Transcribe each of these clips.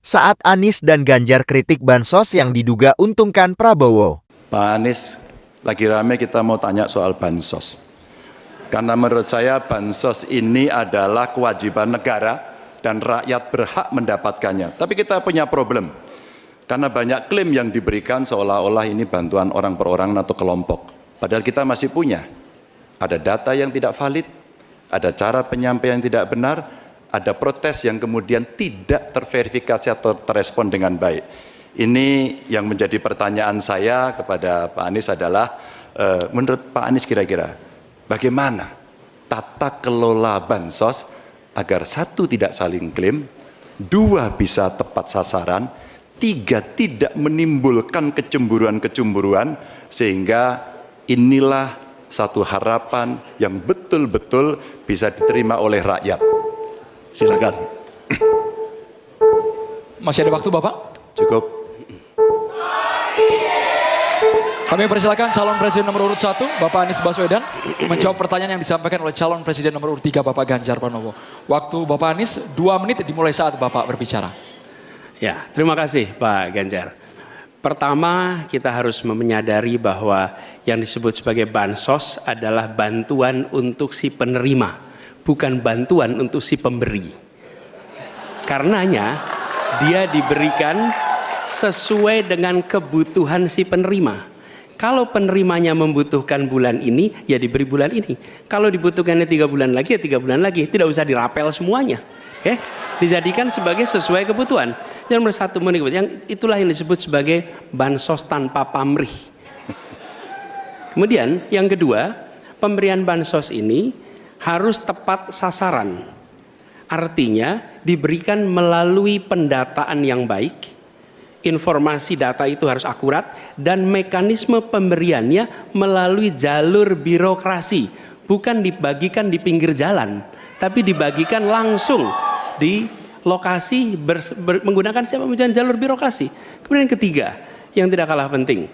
saat Anies dan Ganjar kritik bansos yang diduga untungkan Prabowo. Pak Anies, lagi rame kita mau tanya soal bansos. Karena menurut saya bansos ini adalah kewajiban negara dan rakyat berhak mendapatkannya. Tapi kita punya problem. Karena banyak klaim yang diberikan seolah-olah ini bantuan orang per orang atau kelompok. Padahal kita masih punya. Ada data yang tidak valid, ada cara penyampaian yang tidak benar, ada protes yang kemudian tidak terverifikasi atau terrespon dengan baik. Ini yang menjadi pertanyaan saya kepada Pak Anies adalah, menurut Pak Anies kira-kira bagaimana tata kelola bansos agar satu tidak saling klaim, dua bisa tepat sasaran, tiga tidak menimbulkan kecemburuan-kecemburuan, sehingga inilah satu harapan yang betul-betul bisa diterima oleh rakyat. Silakan. Masih ada waktu Bapak? Cukup. Kami persilakan calon presiden nomor urut 1, Bapak Anies Baswedan, menjawab pertanyaan yang disampaikan oleh calon presiden nomor urut 3, Bapak Ganjar Pranowo. Waktu Bapak Anies 2 menit dimulai saat Bapak berbicara. Ya, terima kasih Pak Ganjar. Pertama, kita harus menyadari bahwa yang disebut sebagai bansos adalah bantuan untuk si penerima, bukan bantuan untuk si pemberi. Karenanya, dia diberikan sesuai dengan kebutuhan si penerima. Kalau penerimanya membutuhkan bulan ini, ya diberi bulan ini. Kalau dibutuhkannya 3 bulan lagi, ya 3 bulan lagi. Tidak usah dirapel semuanya. Ya, dijadikan sebagai sesuai kebutuhan. Yang nomor 1, yang itulah yang disebut sebagai bansos tanpa pamrih. Kemudian yang kedua, pemberian bansos ini harus tepat sasaran. Artinya diberikan melalui pendataan yang baik, informasi data itu harus akurat, dan mekanisme pemberiannya melalui jalur birokrasi, bukan dibagikan di pinggir jalan, tapi dibagikan langsung di lokasi menggunakan jalur birokrasi. Kemudian yang ketiga, yang tidak kalah penting,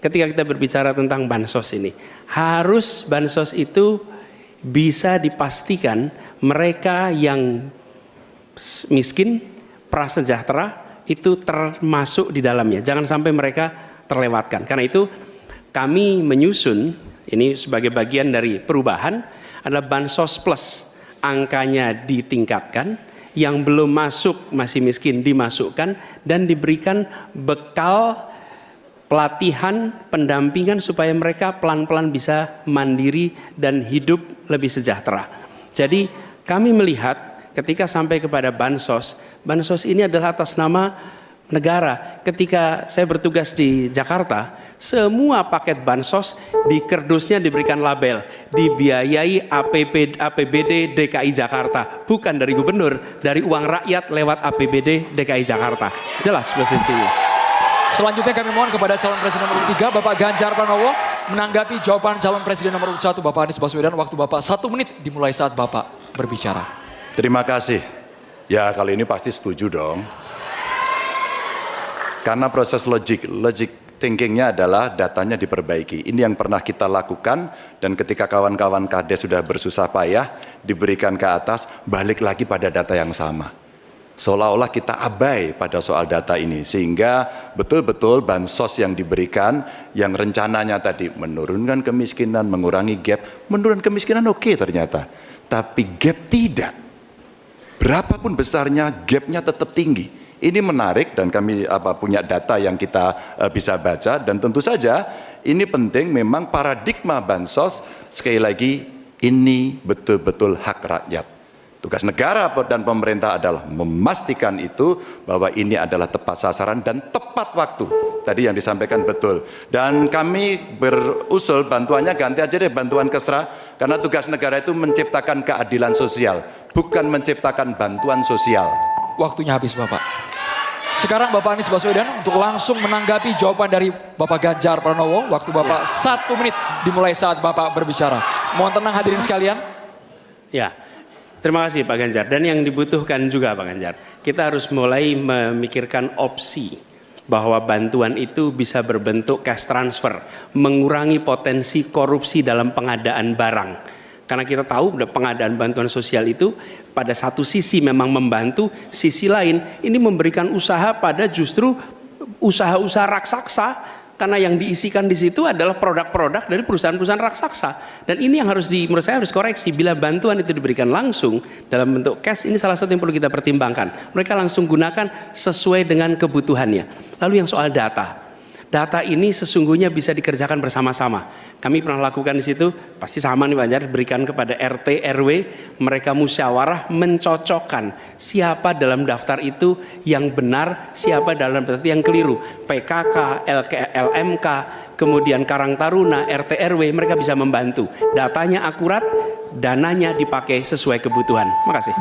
ketika kita berbicara tentang bansos ini, harus bansos itu bisa dipastikan mereka yang miskin, prasejahtera itu termasuk di dalamnya. Jangan sampai mereka terlewatkan. Karena itu kami menyusun ini sebagai bagian dari perubahan adalah bansos plus. Angkanya ditingkatkan, yang belum masuk masih miskin dimasukkan dan diberikan bekal pelatihan, pendampingan supaya mereka pelan-pelan bisa mandiri dan hidup lebih sejahtera. Jadi kami melihat ketika sampai kepada bansos, bansos ini adalah atas nama negara. Ketika saya bertugas di Jakarta, semua paket bansos di kerdusnya diberikan label dibiayai APBD DKI Jakarta, bukan dari gubernur, dari uang rakyat lewat APBD DKI Jakarta. Jelas posisinya. Selanjutnya kami mohon kepada calon presiden nomor 3, Bapak Ganjar Pranowo, menanggapi jawaban calon presiden nomor 1, Bapak Anies Baswedan. Waktu Bapak 1 menit dimulai saat Bapak berbicara. Terima kasih. Ya, kali ini pasti setuju dong. Karena proses logic thinkingnya adalah datanya diperbaiki. Ini yang pernah kita lakukan, dan ketika kawan-kawan Kades sudah bersusah payah diberikan ke atas, balik lagi pada data yang sama. Seolah-olah kita abai pada soal data ini, sehingga betul-betul bansos yang diberikan yang rencananya tadi menurunkan kemiskinan, mengurangi gap, menurunkan kemiskinan oke ternyata, tapi gap tidak. Berapapun besarnya gapnya tetap tinggi. Ini menarik dan kami punya data yang kita bisa baca, dan tentu saja ini penting. Memang paradigma bansos sekali lagi ini betul-betul hak rakyat. Tugas negara dan pemerintah adalah memastikan itu, bahwa ini adalah tepat sasaran dan tepat waktu. Tadi yang disampaikan betul. Dan kami berusul bantuannya ganti aja deh bantuan kesra, karena tugas negara itu menciptakan keadilan sosial, bukan menciptakan bantuan sosial. Waktunya habis Bapak. Sekarang Bapak Anies Baswedan untuk langsung menanggapi jawaban dari Bapak Ganjar Pranowo. Waktu Bapak 1 menit dimulai saat Bapak berbicara. Mohon tenang hadirin sekalian. Ya, terima kasih Pak Ganjar. Dan yang dibutuhkan juga Pak Ganjar, kita harus mulai memikirkan opsi bahwa bantuan itu bisa berbentuk cash transfer, mengurangi potensi korupsi dalam pengadaan barang. Karena kita tahu pengadaan bantuan sosial itu pada satu sisi memang membantu, sisi lain ini memberikan usaha pada justru usaha-usaha raksasa, karena yang diisikan di situ adalah produk-produk dari perusahaan-perusahaan raksasa. Dan ini yang menurut saya harus koreksi. Bila bantuan itu diberikan langsung dalam bentuk cash, ini salah satu yang perlu kita pertimbangkan. Mereka langsung gunakan sesuai dengan kebutuhannya. Lalu yang soal data. Data ini sesungguhnya bisa dikerjakan bersama-sama. Kami pernah lakukan di situ, pasti sama nih Pak Jar, berikan kepada RT, RW, mereka musyawarah mencocokkan siapa dalam daftar itu yang benar, siapa dalam daftar itu yang keliru. PKK, LMK, kemudian Karang Taruna, RT, RW, mereka bisa membantu. Datanya akurat, dananya dipakai sesuai kebutuhan. Terima kasih.